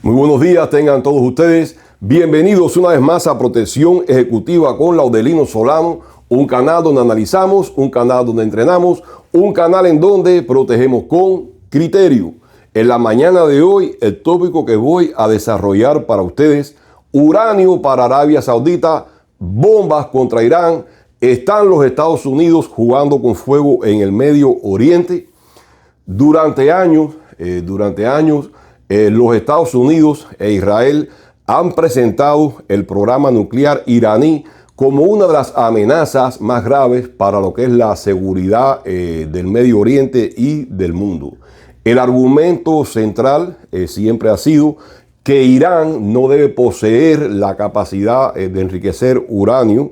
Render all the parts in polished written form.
Muy buenos días, tengan todos ustedes. Bienvenidos una vez más a Protección Ejecutiva con Laudelino Solano, un canal donde analizamos, un canal donde entrenamos, un canal en donde protegemos con criterio. En la mañana de hoy, el tópico que voy a desarrollar para ustedes: uranio para Arabia Saudita, bombas contra Irán. ¿Están los Estados Unidos jugando con fuego en el Medio Oriente? Durante años, los Estados Unidos e Israel han presentado el programa nuclear iraní como una de las amenazas más graves para lo que es la seguridad del Medio Oriente y del mundo. El argumento central siempre ha sido que Irán no debe poseer la capacidad de enriquecer uranio,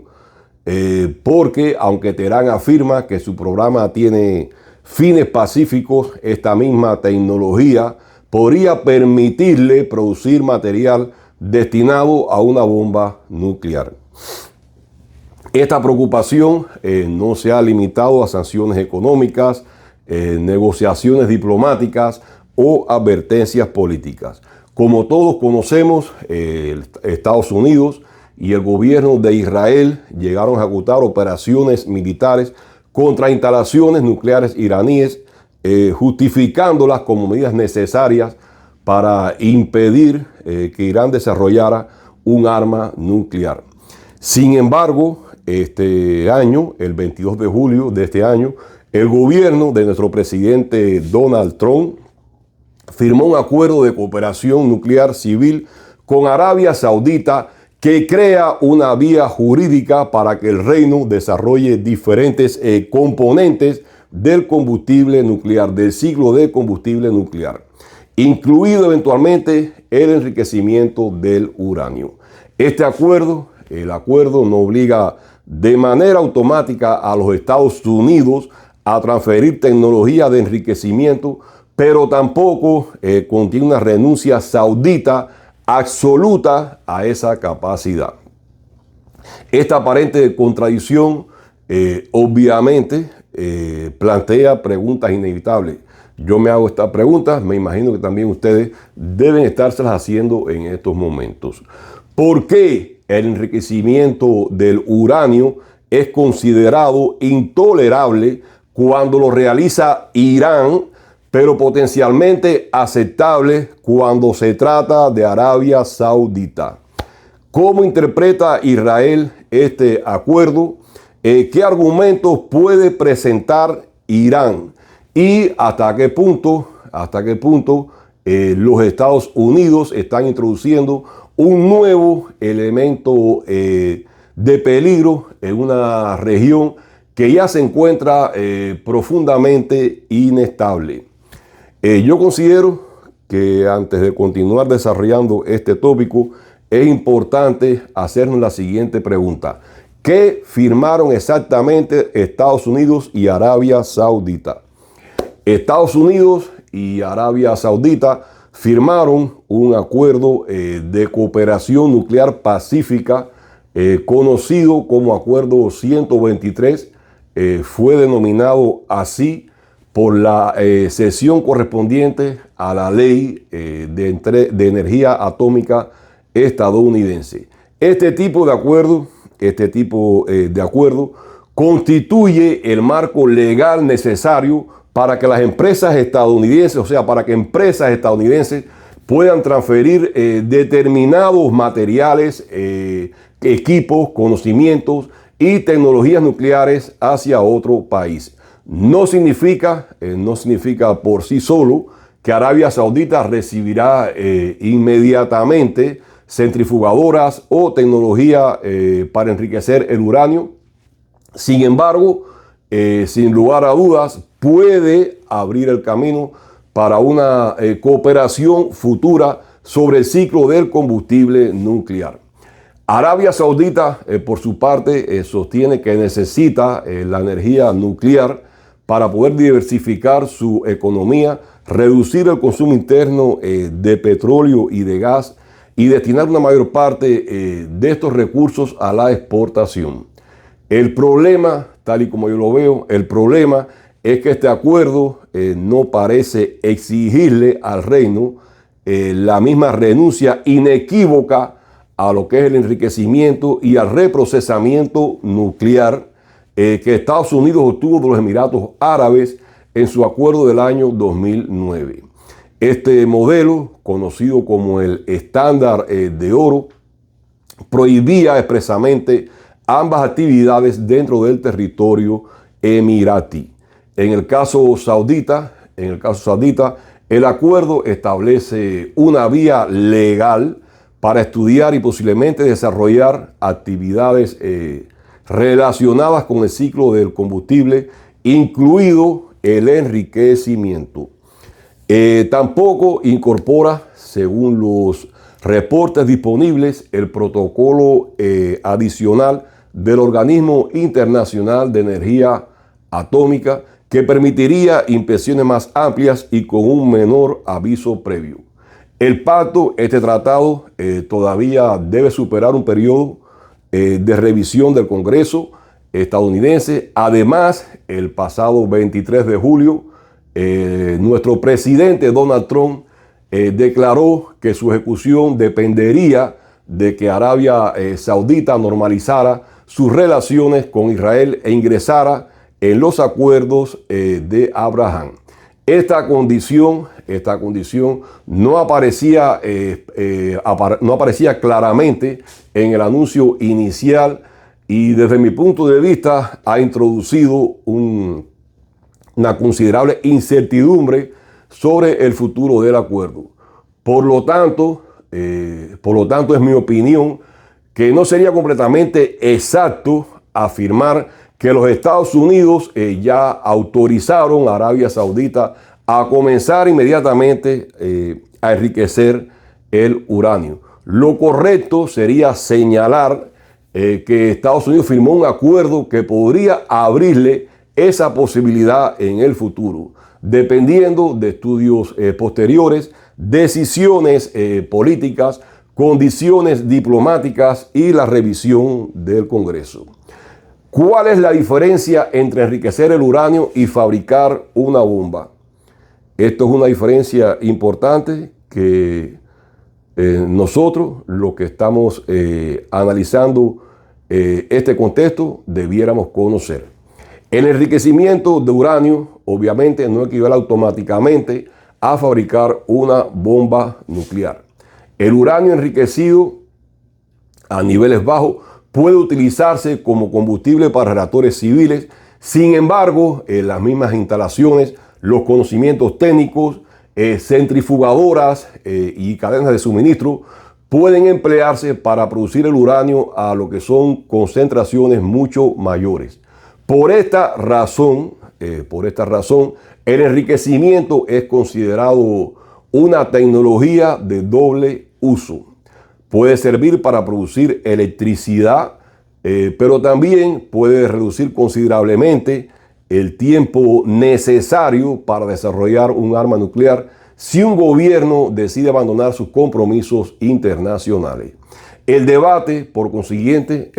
porque aunque Teherán afirma que su programa tiene fines pacíficos, esta misma tecnología podría permitirle producir material destinado a una bomba nuclear. Esta preocupación no se ha limitado a sanciones económicas, negociaciones diplomáticas o advertencias políticas. Como todos conocemos, Estados Unidos y el gobierno de Israel llegaron a ejecutar operaciones militares contra instalaciones nucleares iraníes, justificándolas como medidas necesarias para impedir que Irán desarrollara un arma nuclear. Sin embargo, este año, el 22 de julio de este año, el gobierno de nuestro presidente Donald Trump firmó un acuerdo de cooperación nuclear civil con Arabia Saudita que crea una vía jurídica para que el reino desarrolle diferentes componentes del combustible nuclear, del ciclo de combustible nuclear, incluido eventualmente el enriquecimiento del uranio. El acuerdo no obliga de manera automática a los Estados Unidos a transferir tecnología de enriquecimiento, pero tampoco contiene una renuncia saudita absoluta a esa capacidad. Esta aparente contradicción obviamente plantea preguntas inevitables. Yo me hago estas preguntas, me imagino que también ustedes deben estárselas haciendo en estos momentos. ¿Por qué el enriquecimiento del uranio es considerado intolerable cuando lo realiza Irán, pero potencialmente aceptable cuando se trata de Arabia Saudita? ¿Cómo interpreta Israel este acuerdo? ¿Qué argumentos puede presentar Irán? ¿Y hasta qué punto los Estados Unidos están introduciendo un nuevo elemento de peligro en una región que ya se encuentra profundamente inestable? Yo considero que antes de continuar desarrollando este tópico, es importante hacernos la siguiente pregunta: ¿qué firmaron exactamente Estados Unidos y Arabia Saudita? Estados Unidos y Arabia Saudita firmaron un acuerdo de cooperación nuclear pacífica, conocido como Acuerdo 123. Fue denominado así por la sesión correspondiente a la ley de energía atómica estadounidense. Este tipo de acuerdo constituye el marco legal necesario para que las empresas estadounidenses, puedan transferir determinados materiales, equipos, conocimientos y tecnologías nucleares hacia otro país. No significa por sí solo que Arabia Saudita recibirá inmediatamente centrifugadoras o tecnología para enriquecer el uranio. Sin embargo, sin lugar a dudas, puede abrir el camino para una cooperación futura sobre el ciclo del combustible nuclear. Arabia Saudita, por su parte, sostiene que necesita la energía nuclear para poder diversificar su economía, reducir el consumo interno de petróleo y de gas y destinar una mayor parte de estos recursos a la exportación. El problema, tal y como yo lo veo, es que este acuerdo no parece exigirle al reino la misma renuncia inequívoca a lo que es el enriquecimiento y al reprocesamiento nuclear que Estados Unidos obtuvo de los Emiratos Árabes en su acuerdo del año 2009. Este modelo, conocido como el estándar de oro, prohibía expresamente ambas actividades dentro del territorio emiratí. En el caso saudita, el acuerdo establece una vía legal para estudiar y posiblemente desarrollar actividades relacionadas con el ciclo del combustible, incluido el enriquecimiento. Tampoco incorpora, según los reportes disponibles, el protocolo adicional del Organismo Internacional de Energía Atómica, que permitiría inspecciones más amplias y con un menor aviso previo. El pacto, este tratado, todavía debe superar un periodo de revisión del Congreso estadounidense. Además, el pasado 23 de julio, nuestro presidente Donald Trump declaró que su ejecución dependería de que Arabia Saudita normalizara sus relaciones con Israel e ingresara en los acuerdos de Abraham. Esta condición no aparecía claramente en el anuncio inicial y desde mi punto de vista ha introducido una considerable incertidumbre sobre el futuro del acuerdo. Por lo tanto, es mi opinión que no sería completamente exacto afirmar que los Estados Unidos ya autorizaron a Arabia Saudita a comenzar inmediatamente a enriquecer el uranio. Lo correcto sería señalar que Estados Unidos firmó un acuerdo que podría abrirle esa posibilidad en el futuro, dependiendo de estudios posteriores, decisiones políticas, condiciones diplomáticas y la revisión del Congreso. ¿Cuál es la diferencia entre enriquecer el uranio y fabricar una bomba? Esto es una diferencia importante que nosotros, los que estamos analizando este contexto, debiéramos conocer. El enriquecimiento de uranio obviamente no equivale automáticamente a fabricar una bomba nuclear. El uranio enriquecido a niveles bajos puede utilizarse como combustible para reactores civiles. Sin embargo, en las mismas instalaciones, los conocimientos técnicos, centrifugadoras y cadenas de suministro pueden emplearse para producir el uranio a lo que son concentraciones mucho mayores. Por esta razón, el enriquecimiento es considerado una tecnología de doble uso. Puede servir para producir electricidad, pero también puede reducir considerablemente el tiempo necesario para desarrollar un arma nuclear si un gobierno decide abandonar sus compromisos internacionales. El debate, por consiguiente,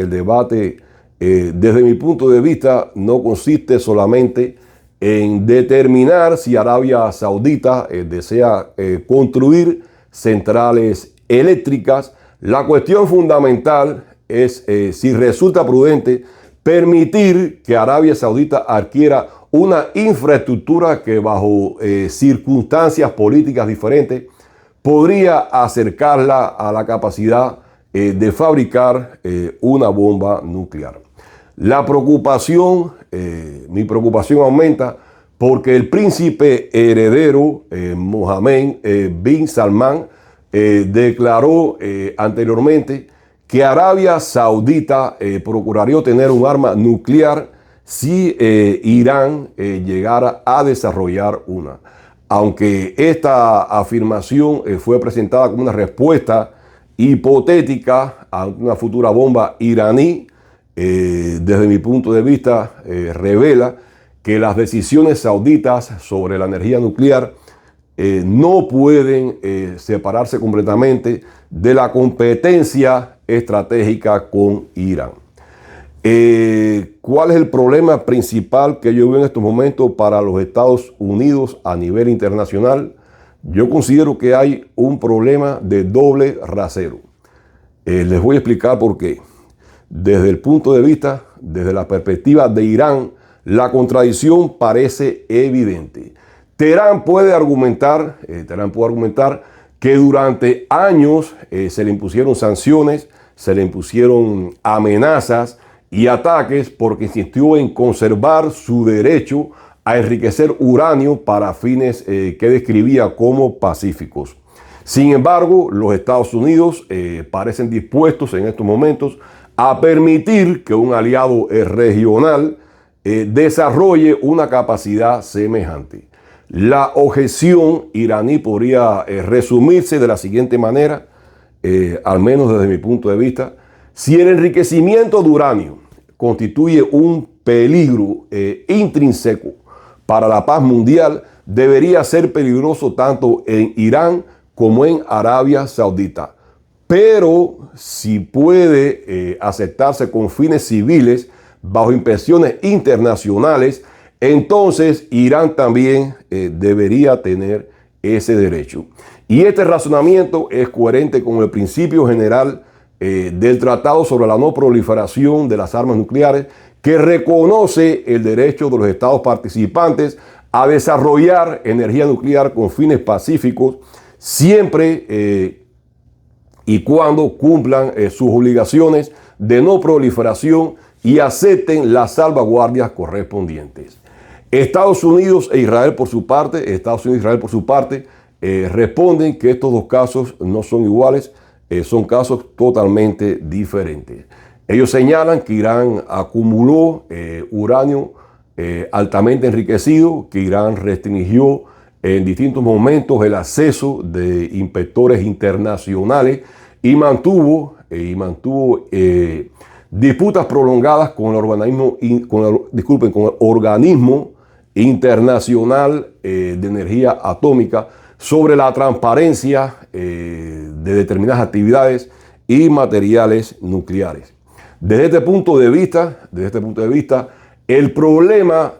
desde mi punto de vista, no consiste solamente en determinar si Arabia Saudita desea construir centrales eléctricas. La cuestión fundamental es si resulta prudente permitir que Arabia Saudita adquiera una infraestructura que bajo circunstancias políticas diferentes podría acercarla a la capacidad de fabricar una bomba nuclear. Mi preocupación aumenta porque el príncipe heredero Mohammed bin Salman declaró anteriormente que Arabia Saudita procuraría tener un arma nuclear si Irán llegara a desarrollar una. Aunque esta afirmación fue presentada como una respuesta hipotética a una futura bomba iraní, desde mi punto de vista revela que las decisiones sauditas sobre la energía nuclear no pueden separarse completamente de la competencia estratégica con Irán. ¿Cuál es el problema principal que yo veo en estos momentos para los Estados Unidos a nivel internacional? Yo considero que hay un problema de doble rasero. Les voy a explicar por qué. Desde el punto de vista, desde la perspectiva de Irán, la contradicción parece evidente. Teherán puede argumentar que durante años se le impusieron sanciones, se le impusieron amenazas y ataques porque insistió en conservar su derecho a enriquecer uranio para fines que describía como pacíficos. Sin embargo, los Estados Unidos parecen dispuestos en estos momentos a permitir que un aliado regional desarrolle una capacidad semejante. La objeción iraní podría resumirse de la siguiente manera, al menos desde mi punto de vista. Si el enriquecimiento de uranio constituye un peligro intrínseco para la paz mundial, debería ser peligroso tanto en Irán como en Arabia Saudita. Pero si puede aceptarse con fines civiles bajo inspecciones internacionales, entonces Irán también debería tener ese derecho. Y este razonamiento es coherente con el principio general del Tratado sobre la No Proliferación de las Armas Nucleares, que reconoce el derecho de los estados participantes a desarrollar energía nuclear con fines pacíficos, siempre y cuando cumplan sus obligaciones de no proliferación y acepten las salvaguardias correspondientes. Estados Unidos e Israel por su parte, responden que estos dos casos no son iguales, son casos totalmente diferentes. Ellos señalan que Irán acumuló uranio altamente enriquecido, que Irán restringió en distintos momentos el acceso de inspectores internacionales y mantuvo disputas prolongadas con el organismo internacional de energía atómica sobre la transparencia de determinadas actividades y materiales nucleares. Desde este punto de vista, el problema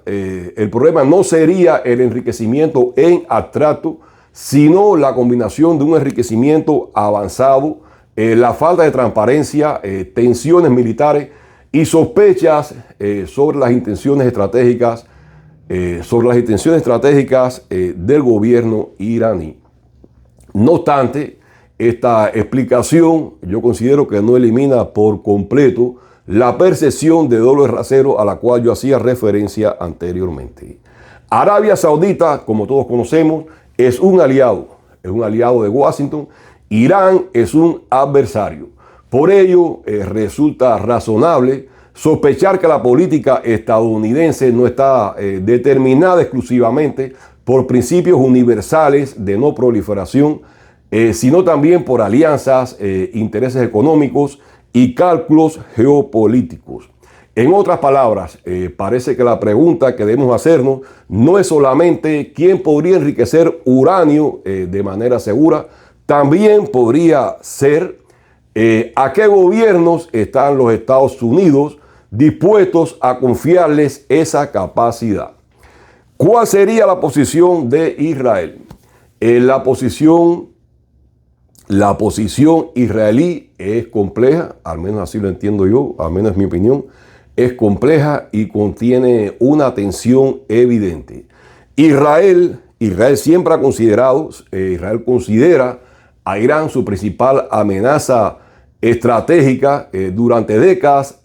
no sería el enriquecimiento en abstracto, sino la combinación de un enriquecimiento avanzado, la falta de transparencia, tensiones militares y sospechas sobre las intenciones estratégicas del gobierno iraní. No obstante, esta explicación yo considero que no elimina por completo la percepción de doble rasero a la cual yo hacía referencia anteriormente. Arabia Saudita, como todos conocemos, es un aliado de Washington. Irán es un adversario. Por ello, resulta razonable sospechar que la política estadounidense no está determinada exclusivamente por principios universales de no proliferación, sino también por alianzas, intereses económicos y cálculos geopolíticos. En otras palabras, parece que la pregunta que debemos hacernos no es solamente quién podría enriquecer uranio de manera segura, también podría ser a qué gobiernos están los Estados Unidos dispuestos a confiarles esa capacidad. ¿Cuál sería la posición de Israel? La posición israelí es compleja, al menos así lo entiendo yo, al menos es mi opinión, es compleja y contiene una tensión evidente. Israel siempre ha considerado, Israel considera a Irán su principal amenaza estratégica. Durante décadas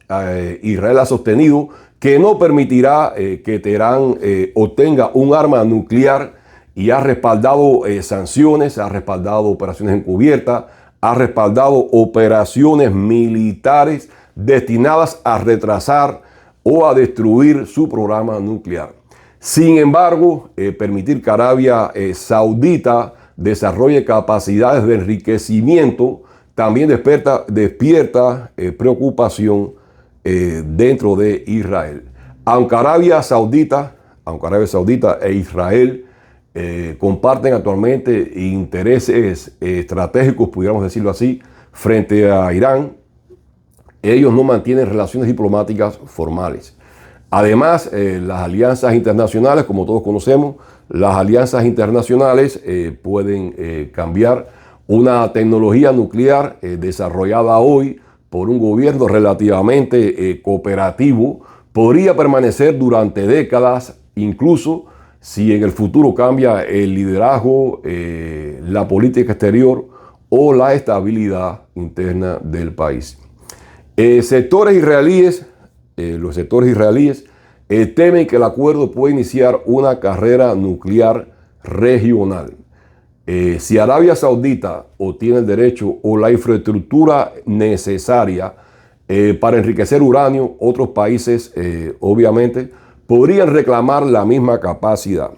Israel ha sostenido que no permitirá que Teherán obtenga un arma nuclear y ha respaldado sanciones, ha respaldado operaciones encubiertas, ha respaldado operaciones militares destinadas a retrasar o a destruir su programa nuclear. Sin embargo, permitir que Arabia Saudita desarrolle capacidades de enriquecimiento también despierta preocupación dentro de Israel. Aunque Arabia Saudita e Israel comparten actualmente intereses estratégicos, pudiéramos decirlo así, frente a Irán, ellos no mantienen relaciones diplomáticas formales. Además, las alianzas internacionales, como todos conocemos, las alianzas internacionales pueden cambiar. Una tecnología nuclear desarrollada hoy por un gobierno relativamente cooperativo podría permanecer durante décadas, incluso si en el futuro cambia el liderazgo, la política exterior o la estabilidad interna del país. Los sectores israelíes temen que el acuerdo pueda iniciar una carrera nuclear regional. Si Arabia Saudita obtiene el derecho o la infraestructura necesaria para enriquecer uranio, otros países obviamente podrían reclamar la misma capacidad.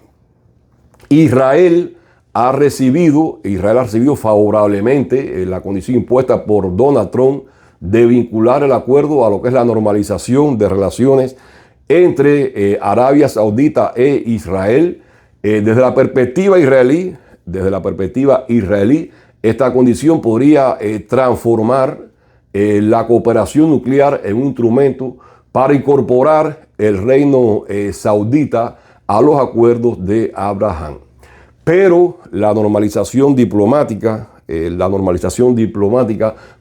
Israel ha recibido favorablemente la condición impuesta por Donald Trump de vincular el acuerdo a lo que es la normalización de relaciones entre Arabia Saudita e Israel. Desde la perspectiva israelí, esta condición podría transformar la cooperación nuclear en un instrumento para incorporar el reino saudita a los acuerdos de Abraham. Pero la normalización diplomática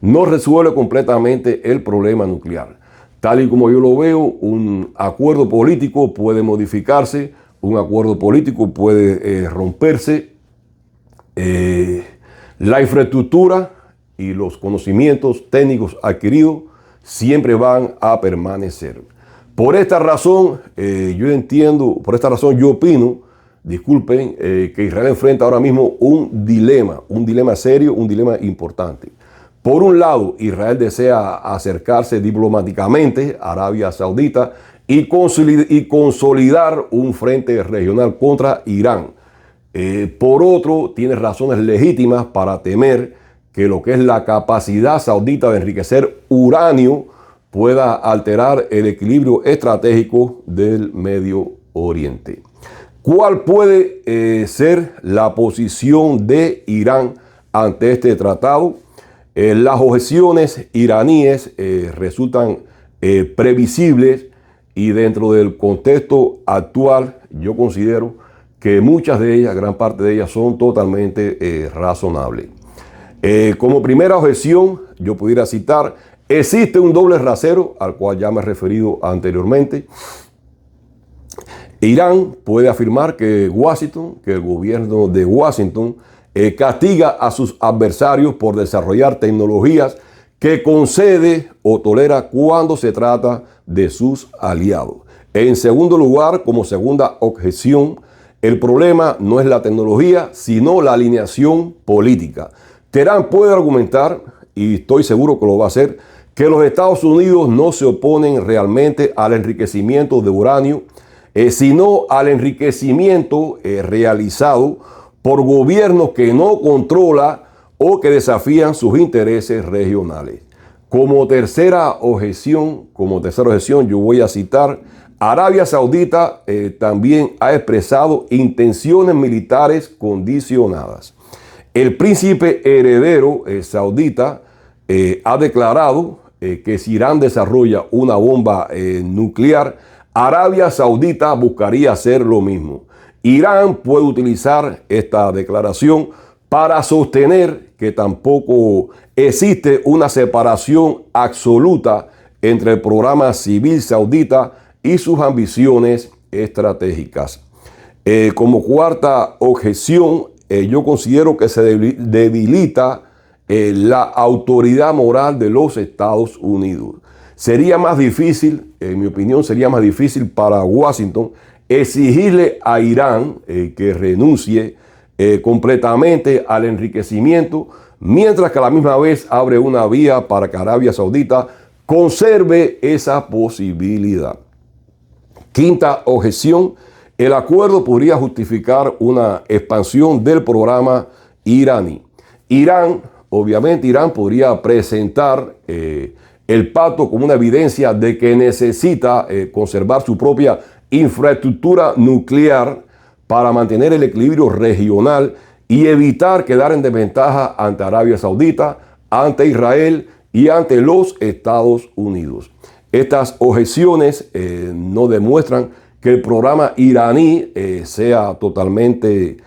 no resuelve completamente el problema nuclear. Tal y como yo lo veo, un acuerdo político puede modificarse, un acuerdo político puede romperse. La infraestructura y los conocimientos técnicos adquiridos siempre van a permanecer. Por esta razón, yo opino, disculpen, que Israel enfrenta ahora mismo un dilema serio, un dilema importante. Por un lado, Israel desea acercarse diplomáticamente a Arabia Saudita y consolidar un frente regional contra Irán. Por otro, tiene razones legítimas para temer que lo que es la capacidad saudita de enriquecer uranio pueda alterar el equilibrio estratégico del Medio Oriente. ¿Cuál puede ser la posición de Irán ante este tratado? Las objeciones iraníes resultan previsibles y dentro del contexto actual yo considero que muchas de ellas, gran parte de ellas, son totalmente razonables. Como primera objeción, yo pudiera citar, existe un doble rasero al cual ya me he referido anteriormente. Irán puede afirmar que el gobierno de Washington, castiga a sus adversarios por desarrollar tecnologías que concede o tolera cuando se trata de sus aliados. En segundo lugar, como segunda objeción, el problema no es la tecnología, sino la alineación política. Teherán puede argumentar, y estoy seguro que lo va a hacer, que los Estados Unidos no se oponen realmente al enriquecimiento de uranio, sino al enriquecimiento realizado por gobiernos que no controla o que desafían sus intereses regionales. Como tercera objeción, yo voy a citar, Arabia Saudita también ha expresado intenciones militares condicionadas. El príncipe heredero saudita ha declarado que si Irán desarrolla una bomba nuclear, Arabia Saudita buscaría hacer lo mismo. Irán puede utilizar esta declaración para sostener que tampoco existe una separación absoluta entre el programa civil saudita y sus ambiciones estratégicas. Como cuarta objeción, yo considero que se debilita la autoridad moral de los Estados Unidos. Sería más difícil, en mi opinión, para Washington exigirle a Irán que renuncie completamente al enriquecimiento, mientras que a la misma vez abre una vía para que Arabia Saudita conserve esa posibilidad. Quinta objeción, el acuerdo podría justificar una expansión del programa iraní. Irán podría presentar el pacto como una evidencia de que necesita conservar su propia infraestructura nuclear para mantener el equilibrio regional y evitar quedar en desventaja ante Arabia Saudita, ante Israel y ante los Estados Unidos. Estas objeciones no demuestran que el programa iraní sea totalmente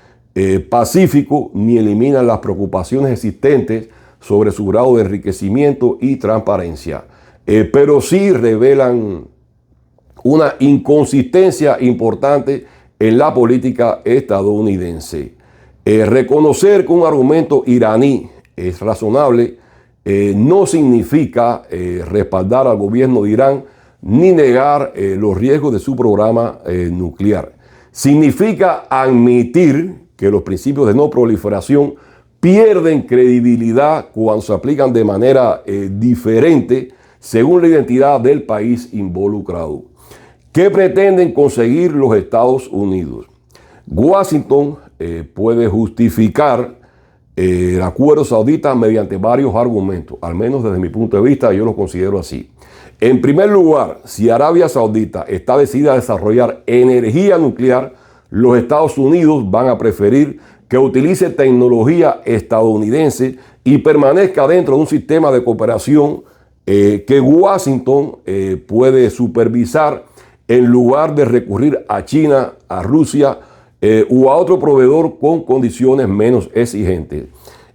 pacífico, ni eliminan las preocupaciones existentes sobre su grado de enriquecimiento y transparencia. Pero sí revelan una inconsistencia importante en la política estadounidense. Reconocer que un argumento iraní es razonable no significa respaldar al gobierno de Irán ni negar los riesgos de su programa nuclear. Significa admitir que los principios de no proliferación pierden credibilidad cuando se aplican de manera diferente según la identidad del país involucrado. ¿Qué pretenden conseguir los Estados Unidos? Washington puede justificar el acuerdo saudita mediante varios argumentos, al menos desde mi punto de vista yo lo considero así. En primer lugar, si Arabia Saudita está decidida a desarrollar energía nuclear, los Estados Unidos van a preferir que utilice tecnología estadounidense y permanezca dentro de un sistema de cooperación que Washington puede supervisar en lugar de recurrir a China, a Rusia o a otro proveedor con condiciones menos exigentes.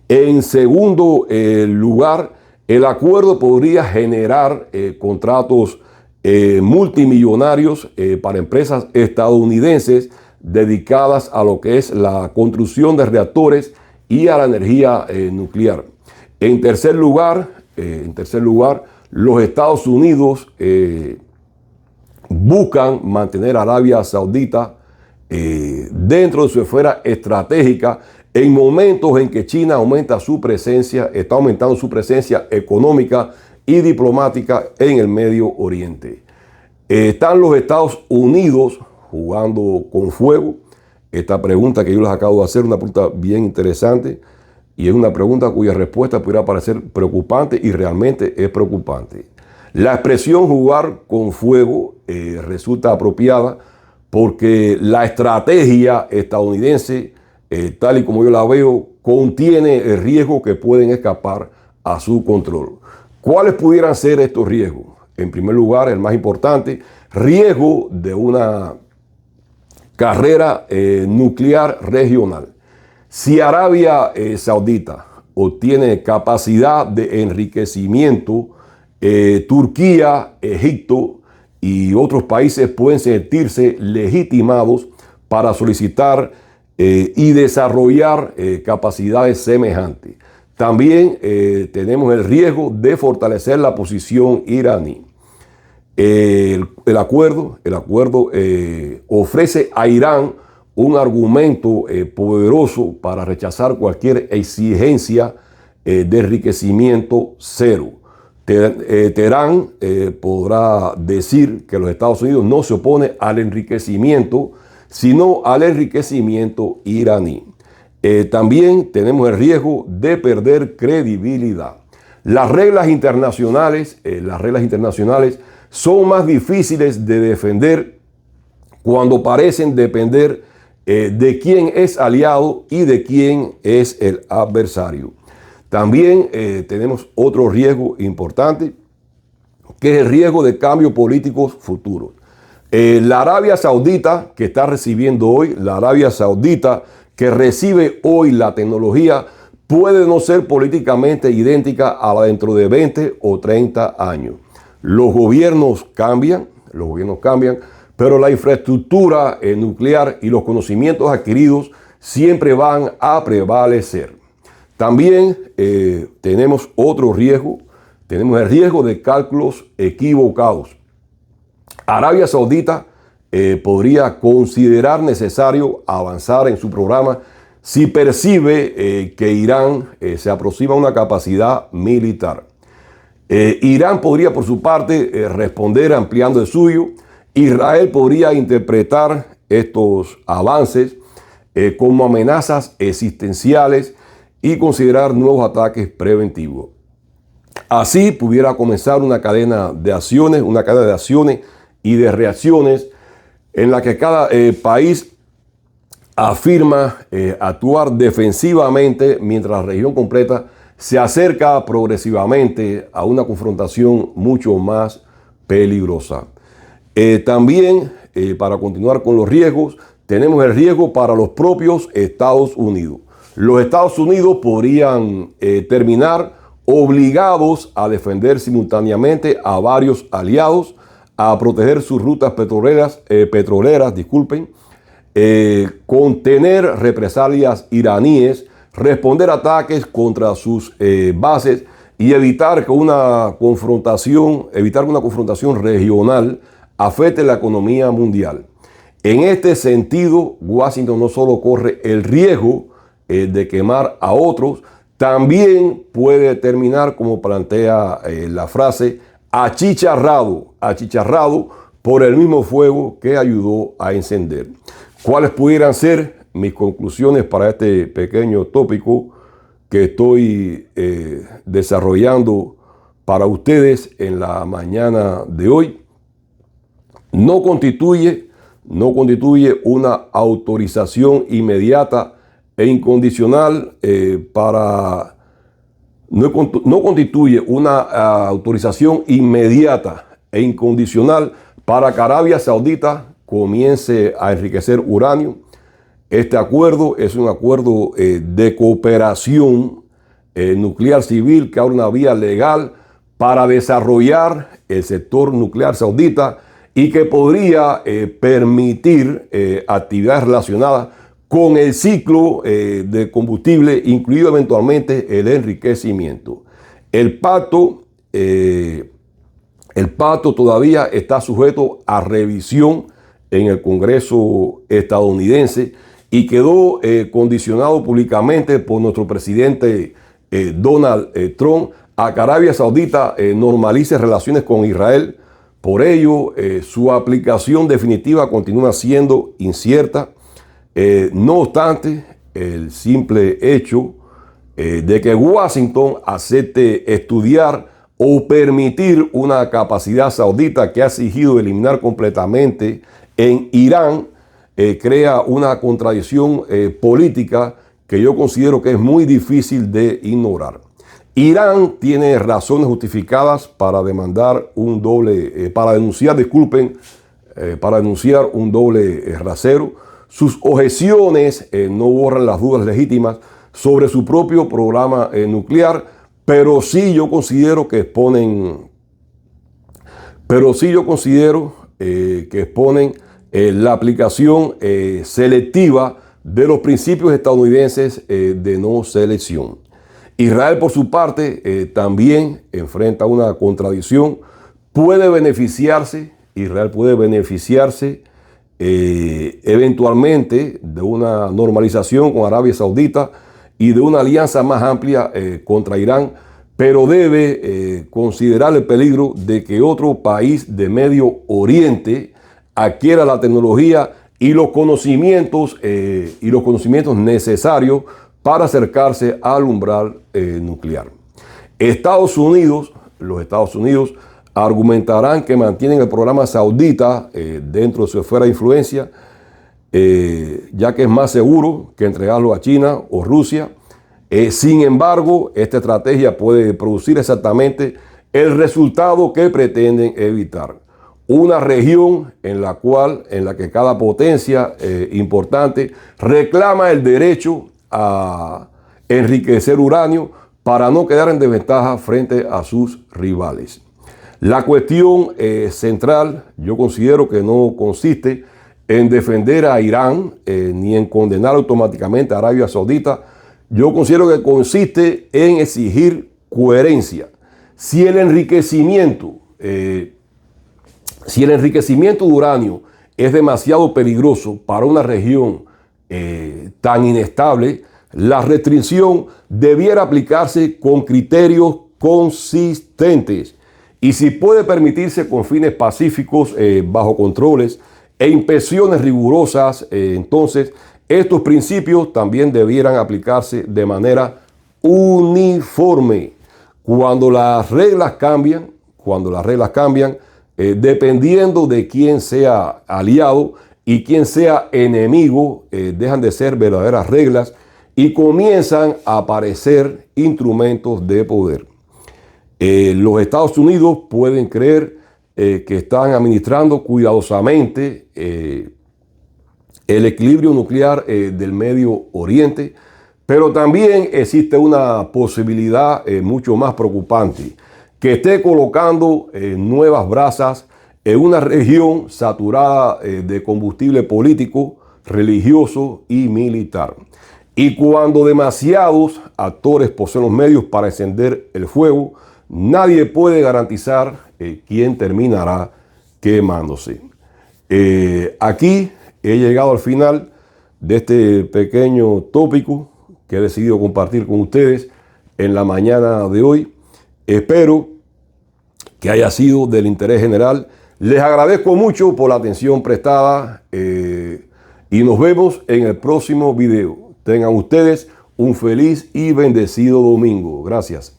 En segundo lugar, el acuerdo podría generar contratos multimillonarios para empresas estadounidenses dedicadas a lo que es la construcción de reactores y a la energía nuclear. En tercer lugar, los Estados Unidos buscan mantener a Arabia Saudita dentro de su esfera estratégica en momentos en que China aumenta su presencia, está aumentando su presencia económica y diplomática en el Medio Oriente. Están los Estados Unidos jugando con fuego. Esta pregunta que yo les acabo de hacer es una pregunta bien interesante y es una pregunta cuya respuesta pudiera parecer preocupante y realmente es preocupante. La expresión jugar con fuego resulta apropiada porque la estrategia estadounidense, tal y como yo la veo, contiene riesgos que pueden escapar a su control. ¿Cuáles pudieran ser estos riesgos? En primer lugar, el más importante, riesgo de una carrera nuclear regional. Si Arabia Saudita obtiene capacidad de enriquecimiento, Turquía, Egipto y otros países pueden sentirse legitimados para solicitar y desarrollar capacidades semejantes. También tenemos el riesgo de fortalecer la posición iraní. El acuerdo ofrece a Irán un argumento poderoso para rechazar cualquier exigencia de enriquecimiento cero. Teherán podrá decir que los Estados Unidos no se opone al enriquecimiento, sino al enriquecimiento iraní. También tenemos el riesgo de perder credibilidad. Las reglas internacionales son más difíciles de defender cuando parecen depender de quién es aliado y de quién es el adversario. También tenemos otro riesgo importante, que es el riesgo de cambios políticos futuros. La Arabia Saudita que está recibiendo hoy, la Arabia Saudita que recibe hoy la tecnología, puede no ser políticamente idéntica a la dentro de 20 o 30 años. Los gobiernos cambian, pero la infraestructura nuclear y los conocimientos adquiridos siempre van a prevalecer. También tenemos otro riesgo, tenemos el riesgo de cálculos equivocados. Arabia Saudita podría considerar necesario avanzar en su programa si percibe que Irán se aproxima a una capacidad militar. Irán podría, por su parte, responder ampliando el suyo. Israel podría interpretar estos avances como amenazas existenciales y considerar nuevos ataques preventivos. Así pudiera comenzar una cadena de acciones y de reacciones en la que cada país afirma actuar defensivamente mientras la región completa se acerca progresivamente a una confrontación mucho más peligrosa. También, para continuar con los riesgos, tenemos el riesgo para los propios Estados Unidos. Los Estados Unidos podrían terminar obligados a defender simultáneamente a varios aliados, a proteger sus rutas petroleras, contener represalias iraníes, responder ataques contra sus bases y evitar que una confrontación regional afecte la economía mundial. En este sentido, Washington no solo corre el riesgo de quemar a otros, también puede terminar, como plantea la frase, achicharrado por el mismo fuego que ayudó a encender. ¿Cuáles pudieran ser mis conclusiones para este pequeño tópico que estoy desarrollando para ustedes en la mañana de hoy? No constituye una autorización inmediata e incondicional no constituye una autorización inmediata e incondicional para que Arabia Saudita comience a enriquecer uranio. Este acuerdo es un acuerdo de cooperación nuclear civil que abre una vía legal para desarrollar el sector nuclear saudita y que podría permitir actividades relacionadas con el ciclo de combustible, incluido eventualmente el enriquecimiento. El pacto todavía está sujeto a revisión en el Congreso estadounidense y quedó condicionado públicamente por nuestro presidente Donald Trump a que Arabia Saudita normalice relaciones con Israel. Por ello, su aplicación definitiva continúa siendo incierta. No obstante, el simple hecho de que Washington acepte estudiar o permitir una capacidad saudita que ha exigido eliminar completamente en Irán crea una contradicción política que yo considero que es muy difícil de ignorar. Irán tiene razones justificadas para denunciar un doble rasero. Sus objeciones no borran las dudas legítimas sobre su propio programa nuclear, pero sí yo considero que exponen la aplicación selectiva de los principios estadounidenses de no selección. Israel, por su parte, también enfrenta una contradicción. Israel puede beneficiarse eventualmente de una normalización con Arabia Saudita y de una alianza más amplia contra Irán, pero debe considerar el peligro de que otro país de Medio Oriente adquiera la tecnología y los conocimientos necesarios para acercarse al umbral nuclear. Los Estados Unidos argumentarán que mantienen el programa saudita dentro de su esfera de influencia, ya que es más seguro que entregarlo a China o Rusia. Sin embargo, esta estrategia puede producir exactamente el resultado que pretenden evitar. Una región en la que cada potencia importante reclama el derecho a enriquecer uranio para no quedar en desventaja frente a sus rivales. La cuestión central, yo considero que no consiste en defender a Irán ni en condenar automáticamente a Arabia Saudita. Yo considero que consiste en exigir coherencia. Si el enriquecimiento de uranio es demasiado peligroso para una región tan inestable, la restricción debiera aplicarse con criterios consistentes. Y si puede permitirse con fines pacíficos, bajo controles e inspecciones rigurosas, entonces estos principios también debieran aplicarse de manera uniforme. Cuando las reglas cambian, dependiendo de quién sea aliado y quién sea enemigo, dejan de ser verdaderas reglas y comienzan a aparecer instrumentos de poder. Los Estados Unidos pueden creer que están administrando cuidadosamente el equilibrio nuclear del Medio Oriente, pero también existe una posibilidad mucho más preocupante, que esté colocando nuevas brasas en una región saturada de combustible político, religioso y militar. Y cuando demasiados actores poseen los medios para encender el fuego, nadie puede garantizar quién terminará quemándose. Aquí he llegado al final de este pequeño tópico que he decidido compartir con ustedes en la mañana de hoy. Espero que haya sido del interés general. Les agradezco mucho por la atención prestada y nos vemos en el próximo video. Tengan ustedes un feliz y bendecido domingo. Gracias.